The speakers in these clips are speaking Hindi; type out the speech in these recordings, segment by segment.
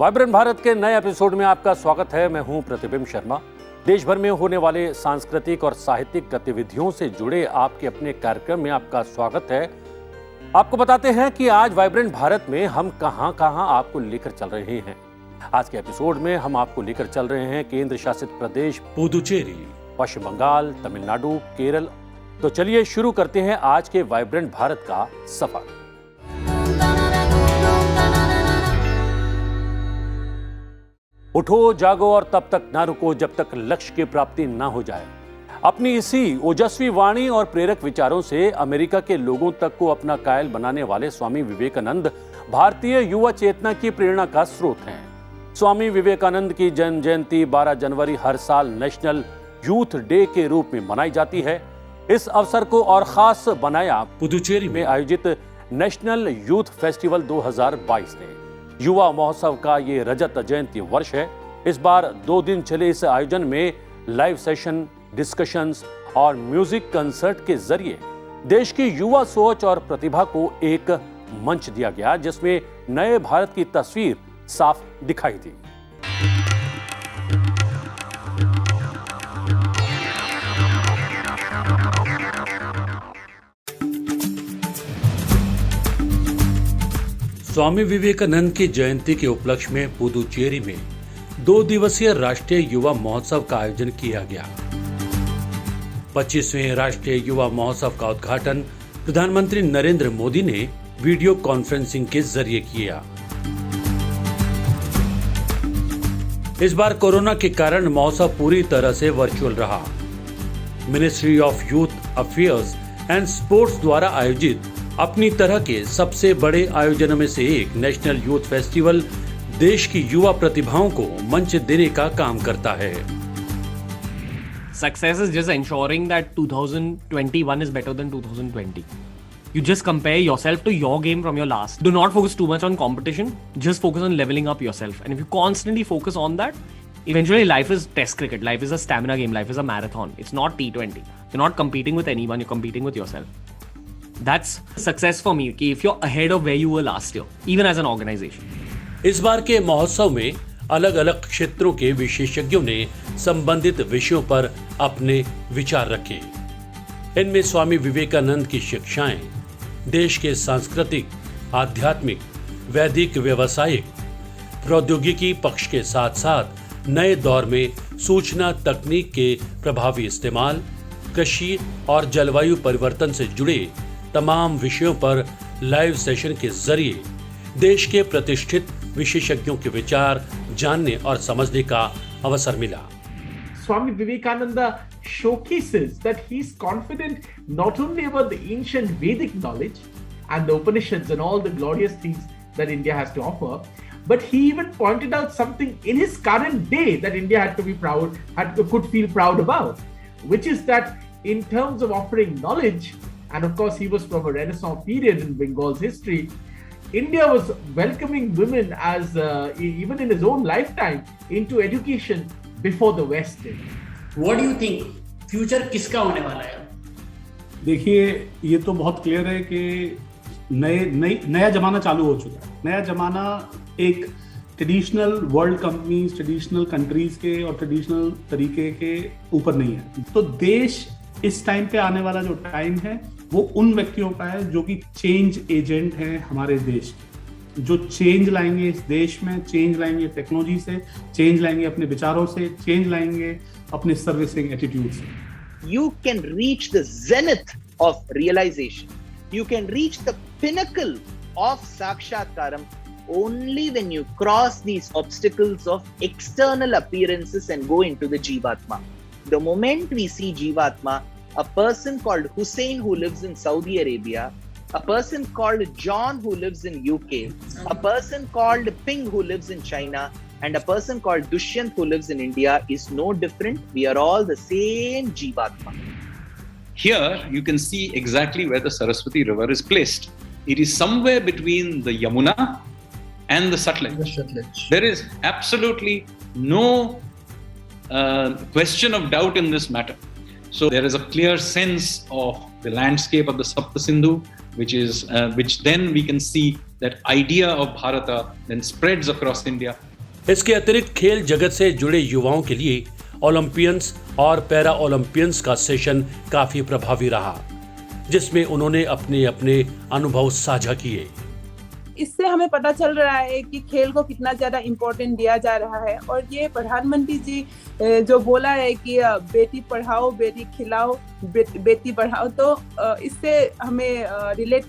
वाइब्रेंट भारत के नए एपिसोड में आपका स्वागत है। मैं हूं प्रतिबिंब शर्मा। देश भर में होने वाले सांस्कृतिक और साहित्यिक गतिविधियों से जुड़े आपके अपने कार्यक्रम में आपका स्वागत है। आपको बताते हैं कि आज वाइब्रेंट भारत में हम कहां आपको लेकर चल रहे हैं। आज के एपिसोड में हम आपको लेकर चल रहे हैं केंद्र शासित प्रदेश पुदुचेरी, पश्चिम बंगाल, तमिलनाडु, केरल। तो चलिए शुरू करते हैं आज के वाइब्रेंट भारत का सफर। उठो, जागो और तब तक ना रुको जब तक लक्ष्य की प्राप्ति ना हो जाए। अपनी इसी ओजस्वी वाणी और प्रेरक विचारों से अमेरिका के लोगों तक को अपना कायल बनाने वाले स्वामी विवेकानंद भारतीय युवा चेतना की प्रेरणा का स्रोत हैं। स्वामी विवेकानंद की जन्म जयंती 12 जनवरी हर साल नेशनल यूथ डे के रूप में मनाई जाती है। इस अवसर को और खास बनाया पुदुचेरी में आयोजित नेशनल यूथ फेस्टिवल 2022 ने। युवा महोत्सव का ये रजत जयंती वर्ष है। इस बार 2 दिन चले इस आयोजन में लाइव सेशन, डिस्कशंस और म्यूजिक कंसर्ट के जरिए देश की युवा सोच और प्रतिभा को एक मंच दिया गया, जिसमें नए भारत की तस्वीर साफ दिखाई दी। स्वामी विवेकानंद की जयंती के उपलक्ष्य में पुदुचेरी में 2 दिवसीय राष्ट्रीय युवा महोत्सव का आयोजन किया गया। 25वें राष्ट्रीय युवा महोत्सव का उद्घाटन प्रधानमंत्री नरेंद्र मोदी ने वीडियो कॉन्फ्रेंसिंग के जरिए किया। इस बार कोरोना के कारण महोत्सव पूरी तरह से वर्चुअल रहा। Ministry of youth affairs and sports द्वारा आयोजित अपनी तरह के सबसे बड़े आयोजनों में से एक नेशनल यूथ फेस्टिवल देश की युवा प्रतिभाओं को मंच देने का काम करता है। Success is just ensuring that 2021 is better than 2020. You just compare yourself to your game from your last. Do not focus too much on competition. Just focus on leveling up yourself. And if you constantly focus on that, eventually life is test cricket. Life is a stamina game. Life is a marathon. It's not T20. You're not competing with anyone. You're competing with yourself. That's success for me. कि if you're ahead of where you were last year, even as an organization. इस बार के महोत्सव में अलग अलग क्षेत्रों के विशेषज्ञों ने संबंधित विषयों पर अपने विचार रखे। इनमें स्वामी विवेकानंद की शिक्षाएं, देश के सांस्कृतिक, आध्यात्मिक, वैदिक, व्यवसायिक, प्रौद्योगिकी पक्ष के साथ साथ नए दौर में सूचना तकनीक के प्रभावी इस्तेमाल, कृषि और जलवायु परिवर्तन से जुड़े तमाम विषयों पर लाइव सेशन के जरिए देश के प्रतिष्ठित विशेषज्ञों के विचार जानने और समझने का अवसर मिला। Swami Vivekananda showcases that he's confident not only about the ancient Vedic knowledge and the Upanishads and all the glorious things that India has to offer, but he even pointed out something in his current day that India had to be proud, could feel proud about, which is that in terms of offering knowledge, and of course he was from a Renaissance period in Bengal's history, India was welcoming women as even in his own lifetime into education before the West did. What do you think? Future किसका होने वाला है? देखिए, ये तो बहुत क्लियर है कि नया जमाना चालू हो चुका है। नया जमाना एक traditional world companies, traditional countries के और ट्रेडिशनल तरीके के ऊपर नहीं है। तो देश इस टाइम पे आने वाला जो टाइम है वो उन व्यक्तियों का है जो कि चेंज एजेंट हैं हमारे देश के, जो चेंज लाएंगे इस देश में, चेंज लाएंगे टेक्नोलॉजी से, चेंज लाएंगे अपने विचारों से, चेंज लाएंगे अपने सर्विसिंग एटीट्यूड से। You can reach the zenith of realization. You can reach the pinnacle of Sakshatkaram only when you cross these obstacles of external appearances and go into the Jivatma. The moment we see Jivatma, a person called Hussein who lives in Saudi Arabia, a person called John who lives in UK, a person called Ping who lives in China, and a person called Dushyant who lives in India is no different. We are all the same Jivatma. Here you can see exactly where the Saraswati river is placed. It is somewhere between the Yamuna and the Sutlej. There is absolutely no question of doubt in this matter. So there is a clear sense of the landscape of the Sapta Sindhu, which then we can see that idea of Bharata then spreads across India इसके अतिरिक्त खेल जगत से जुड़े युवाओं के लिए ओलंपियंस और पैरा ओलंपियंस का सेशन काफी प्रभावी रहा, जिसमें उन्होंने अपने अपने अनुभव साझा किए। इससे हमें पता चल रहा है कि खेल को कितना ज्यादा इम्पोर्टेंट दिया जा रहा है। और ये प्रधानमंत्री जी जो बोला है कि बेटी पढ़ाओ बेटी खिलाओ बेटी बढ़ाओ, तो इससे हमें रिलेट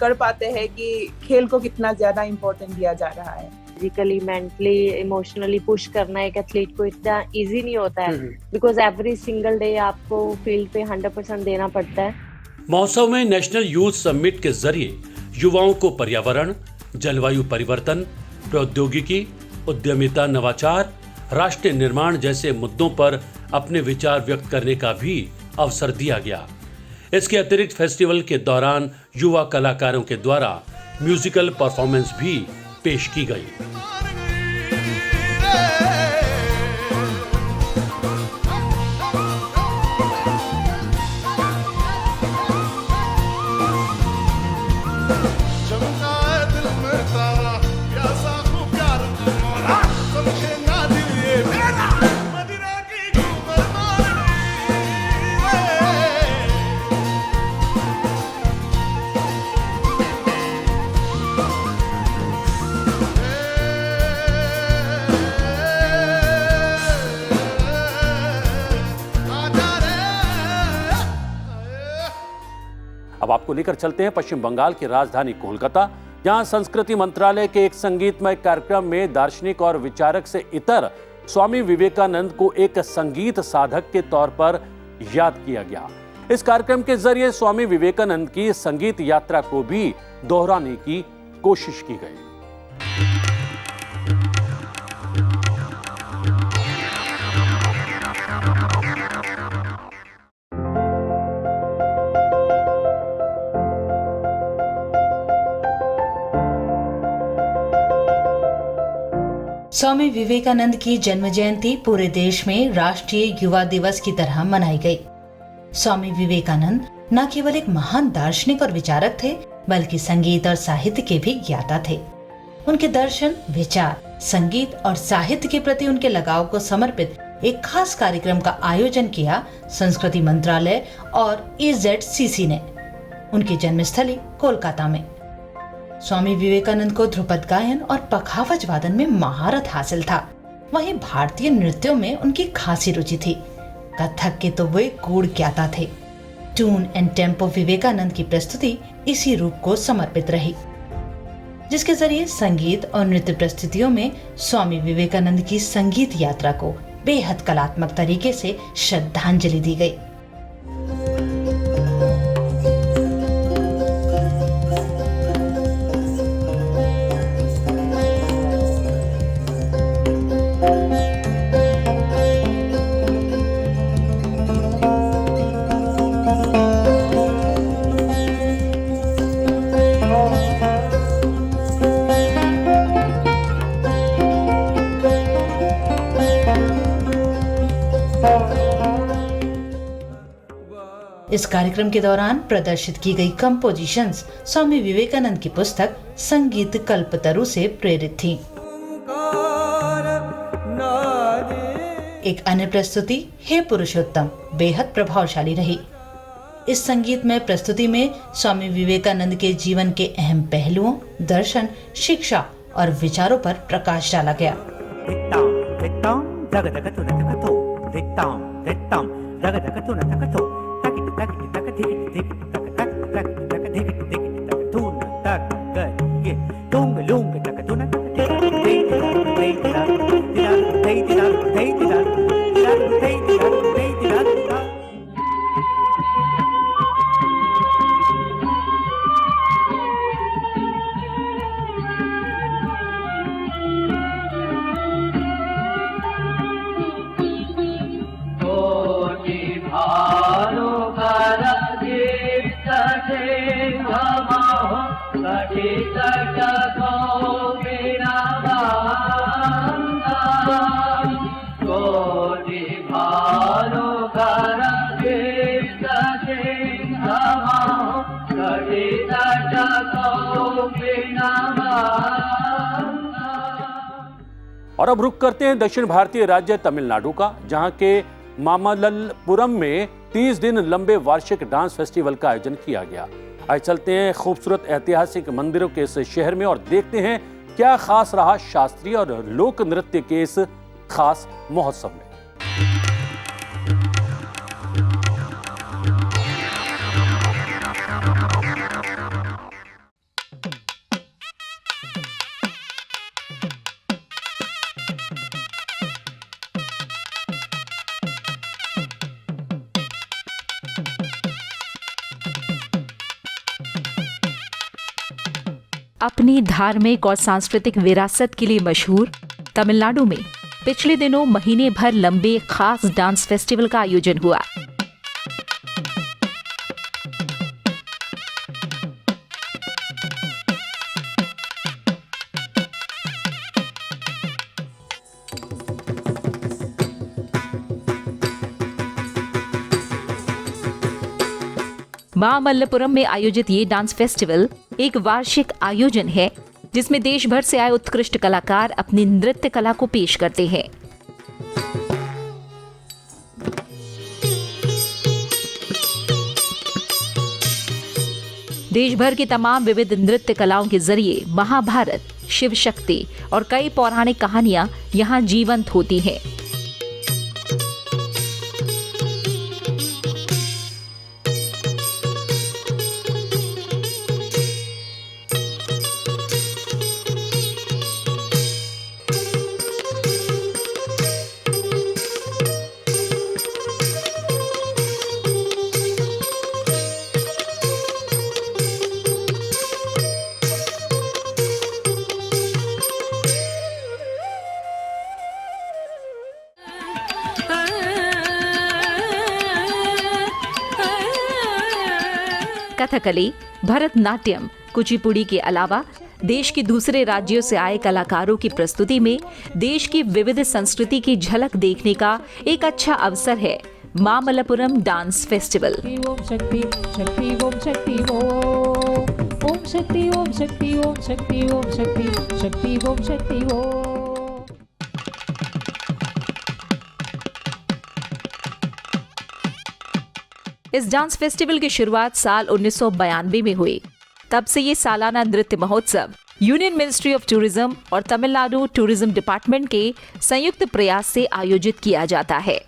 कर पाते हैं कि खेल को कितना ज्यादा इम्पोर्टेंट दिया जा रहा है। फिजिकली, मेंटली, इमोशनली पुश करना एक एथलीट को इतना इजी नहीं होता है, बिकॉज एवरी सिंगल डे आपको फील्ड पे 100% देना पड़ता है। महोत्सव में नेशनल यूथ समिट के जरिए युवाओं को पर्यावरण, जलवायु परिवर्तन, प्रौद्योगिकी, उद्यमिता, नवाचार, राष्ट्र निर्माण जैसे मुद्दों पर अपने विचार व्यक्त करने का भी अवसर दिया गया। इसके अतिरिक्त फेस्टिवल के दौरान युवा कलाकारों के द्वारा म्यूजिकल परफॉर्मेंस भी पेश की गई। अब आपको लेकर चलते हैं पश्चिम बंगाल की राजधानी कोलकाता, जहां संस्कृति मंत्रालय के एक संगीतमय कार्यक्रम में दार्शनिक और विचारक से इतर स्वामी विवेकानंद को एक संगीत साधक के तौर पर याद किया गया। इस कार्यक्रम के जरिए स्वामी विवेकानंद की संगीत यात्रा को भी दोहराने की कोशिश की गई। स्वामी विवेकानंद की जन्म जयंती पूरे देश में राष्ट्रीय युवा दिवस की तरह मनाई गई। स्वामी विवेकानंद न केवल एक महान दार्शनिक और विचारक थे, बल्कि संगीत और साहित्य के भी ज्ञाता थे। उनके दर्शन, विचार, संगीत और साहित्य के प्रति उनके लगाव को समर्पित एक खास कार्यक्रम का आयोजन किया संस्कृति मंत्रालय और EZCC ने उनकी जन्मस्थली कोलकाता में। स्वामी विवेकानंद को ध्रुपद गायन और पखावज वादन में महारत हासिल था। वहीं भारतीय नृत्यों में उनकी खासी रुचि थी। कथक के तो वे गूढ़ ज्ञाता थे। ट्यून एंड टेम्पो विवेकानंद की प्रस्तुति इसी रूप को समर्पित रही, जिसके जरिए संगीत और नृत्य प्रस्तुतियों में स्वामी विवेकानंद की संगीत यात्रा को बेहद कलात्मक तरीके से श्रद्धांजलि दी गई। इस कार्यक्रम के दौरान प्रदर्शित की गई कंपोजिशंस स्वामी विवेकानंद की पुस्तक संगीत कल्पतरु से प्रेरित थीं। एक अन्य प्रस्तुति हे पुरुषोत्तम बेहद प्रभावशाली रही। इस संगीतमय प्रस्तुति में स्वामी विवेकानंद के जीवन के अहम पहलुओं, दर्शन, शिक्षा और विचारों पर प्रकाश डाला गया। और अब रुक करते हैं दक्षिण भारतीय राज्य तमिलनाडु का, जहां के मामल्लपुरम में 30 दिन लंबे वार्षिक डांस फेस्टिवल का आयोजन किया गया। आज चलते हैं खूबसूरत ऐतिहासिक मंदिरों के इस शहर में और देखते हैं क्या खास रहा शास्त्रीय और लोक नृत्य के इस खास महोत्सव में। अपनी धार्मिक और सांस्कृतिक विरासत के लिए मशहूर तमिलनाडु में पिछले दिनों महीने भर लंबे खास डांस फेस्टिवल का आयोजन हुआ। मामल्लपुरम में आयोजित ये डांस फेस्टिवल एक वार्षिक आयोजन है जिसमें देश भर से आए उत्कृष्ट कलाकार अपनी नृत्य कला को पेश करते हैं। देश भर की तमाम विविध नृत्य कलाओं के जरिए महाभारत, शिव शक्ति और कई पौराणिक कहानियां यहां जीवंत होती हैं। कथकली, भरतनाट्यम, कुचिपुड़ी के अलावा देश के दूसरे राज्यों से आए कलाकारों की प्रस्तुति में देश की विविध संस्कृति की झलक देखने का एक अच्छा अवसर है मामल्लपुरम डांस फेस्टिवल। ओम शक्ति शक्ति ओम शक्ति ओम शक्ति ओम शक्ति ओम शक्ति ओम शक्ति शक्ति ओम शक्ति ओम। इस डांस फेस्टिवल की शुरुआत साल 1992 में हुई। तब से ये सालाना नृत्य महोत्सव यूनियन मिनिस्ट्री ऑफ टूरिज्म और तमिलनाडु टूरिज्म डिपार्टमेंट के संयुक्त प्रयास से आयोजित किया जाता है।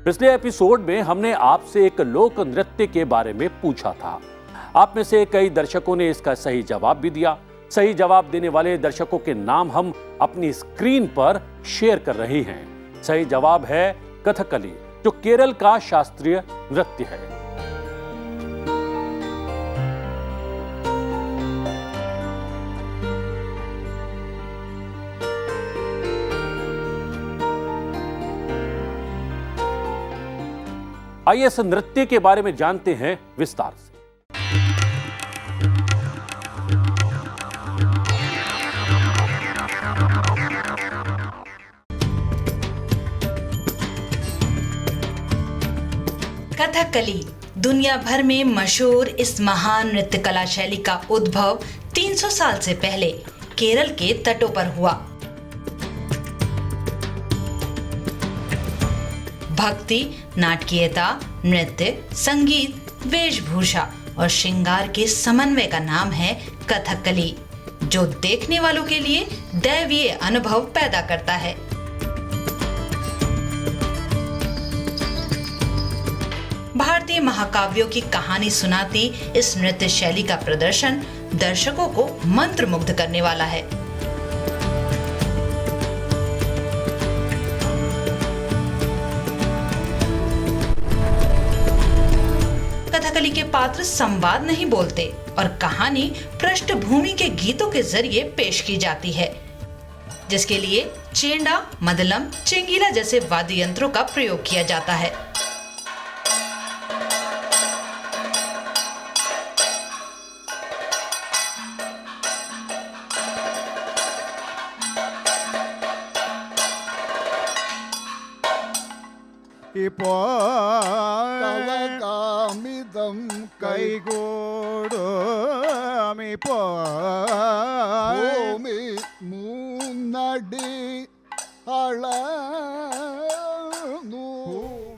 पिछले एपिसोड में हमने आपसे एक लोक नृत्य के बारे में पूछा था। आप में से कई दर्शकों ने इसका सही जवाब भी दिया। सही जवाब देने वाले दर्शकों के नाम हम अपनी स्क्रीन पर शेयर कर रहे हैं। सही जवाब है कथकली, जो केरल का शास्त्रीय नृत्य है। आइए इस नृत्य के बारे में जानते हैं विस्तार से। कथकली दुनिया भर में मशहूर इस महान नृत्य कला शैली का उद्भव 300 साल से पहले केरल के तटों पर हुआ। भक्ति, नाटकीयता, नृत्य, संगीत, वेशभूषा और श्रृंगार के समन्वय का नाम है कथकली, जो देखने वालों के लिए दैवीय अनुभव पैदा करता है। भारतीय महाकाव्यों की कहानी सुनाती इस नृत्य शैली का प्रदर्शन दर्शकों को मंत्रमुग्ध करने वाला है। कथकली के पात्र संवाद नहीं बोलते और कहानी पृष्ठभूमि के गीतों के जरिए पेश की जाती है, जिसके लिए चेंडा, मदलम, चेंगीला जैसे वाद्य यंत्रों का प्रयोग किया जाता है। కవకామిదం కైగోడు భూమి మున్నడి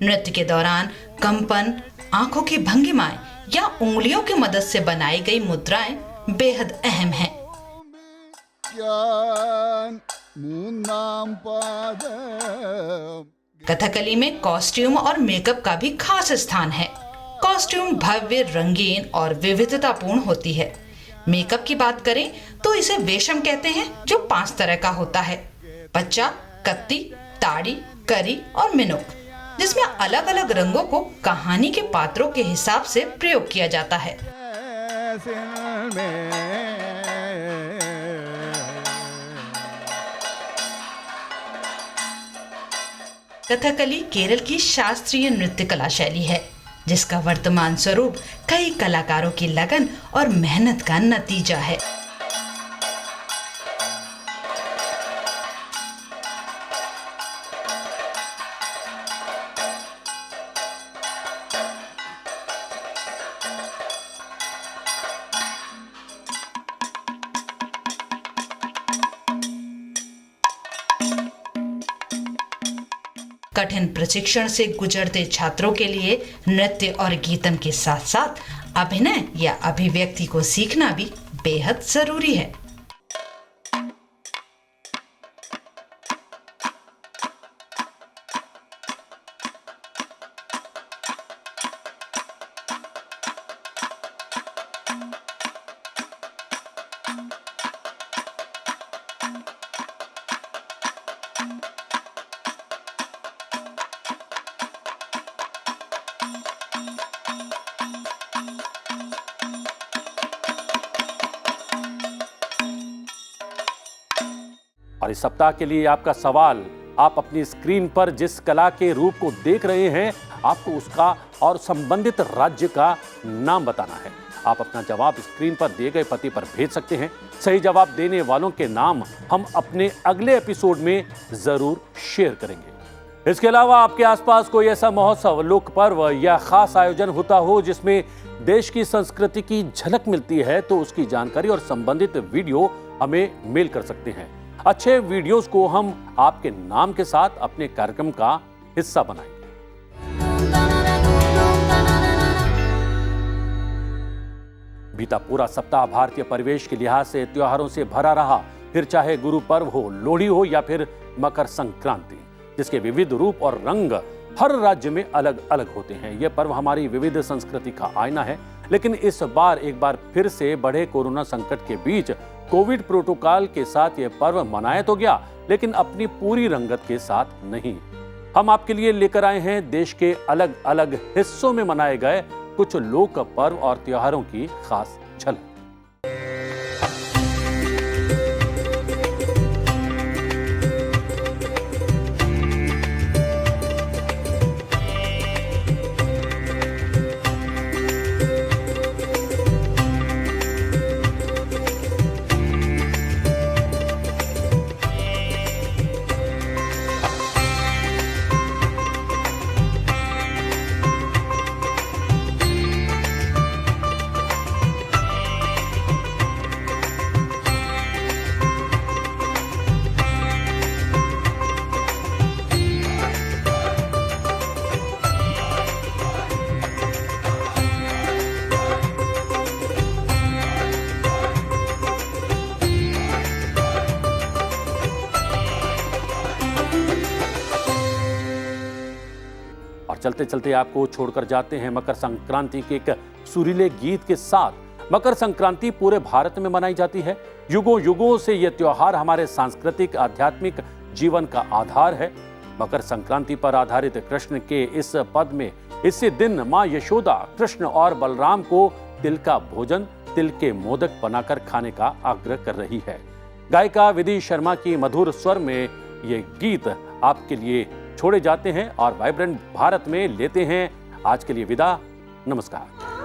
नृत्य के दौरान कंपन, आंखों की भंगिमाएं या उंगलियों की मदद से बनाई गई मुद्राएं बेहद अहम हैं। कथकली में कॉस्ट्यूम और मेकअप का भी खास स्थान है। कॉस्ट्यूम भव्य, रंगीन और विविधतापूर्ण होती है। मेकअप की बात करें तो इसे वेशम कहते हैं, जो 5 तरह का होता है: पच्चा, कत्ती, ताड़ी, करी और मिनुक, जिसमें अलग अलग रंगों को कहानी के पात्रों के हिसाब से प्रयोग किया जाता है। कथकली केरल की शास्त्रीय नृत्य कला शैली है, जिसका वर्तमान स्वरूप कई कलाकारों की लगन और मेहनत का नतीजा है। कठिन प्रशिक्षण से गुजरते छात्रों के लिए नृत्य और गीतम के साथ साथ अभिनय या अभिव्यक्ति को सीखना भी बेहद जरूरी है। और इस सप्ताह के लिए आपका सवाल, आप अपनी स्क्रीन पर जिस कला के रूप को देख रहे हैं, आपको उसका और संबंधित राज्य का नाम बताना है। आप अपना जवाब स्क्रीन पर दिए गए पते पर भेज सकते हैं। सही जवाब देने वालों के नाम हम अपने अगले एपिसोड में जरूर शेयर करेंगे। इसके अलावा आपके आसपास कोई ऐसा महोत्सव, लोक पर्व या खास आयोजन होता हो जिसमें देश की संस्कृति की झलक मिलती है, तो उसकी जानकारी और संबंधित वीडियो हमें मेल कर सकते हैं। अच्छे वीडियोस को हम आपके नाम के साथ अपने कार्यक्रम का हिस्सा बनाएंगे। बीता पूरा सप्ताह भारतीय परिवेश के लिहाज से त्योहारों से भरा रहा, फिर चाहे गुरु पर्व हो, लोहड़ी हो या फिर मकर संक्रांति, जिसके विविध रूप और रंग हर राज्य में अलग अलग होते हैं। यह पर्व हमारी विविध संस्कृति का आईना है। लेकिन इस बार एक बार फिर से बढ़े कोरोना संकट के बीच कोविड प्रोटोकॉल के साथ यह पर्व मनाया तो गया, लेकिन अपनी पूरी रंगत के साथ नहीं। हम आपके लिए लेकर आए हैं देश के अलग अलग हिस्सों में मनाए गए कुछ लोक पर्व और त्योहारों की खास झलक। चलते चलते आपको छोड़कर जाते हैं मकर संक्रांति के एक सुरीले गीत के साथ। मकर संक्रांति पूरे भारत में मनाई जाती है। युगों युगों से यह त्योहार हमारे सांस्कृतिक आध्यात्मिक जीवन का आधार है। मकर संक्रांति पर आधारित कृष्ण के इस पद में इसी दिन मां यशोदा कृष्ण और बलराम को तिल का भोजन, तिल के मोदक बनाकर खाने का आग्रह कर रही है। गायिका विधि शर्मा की मधुर स्वर में ये गीत आपके लिए छोड़े जाते हैं और वाइब्रेंट भारत में लेते हैं आज के लिए विदा। नमस्कार।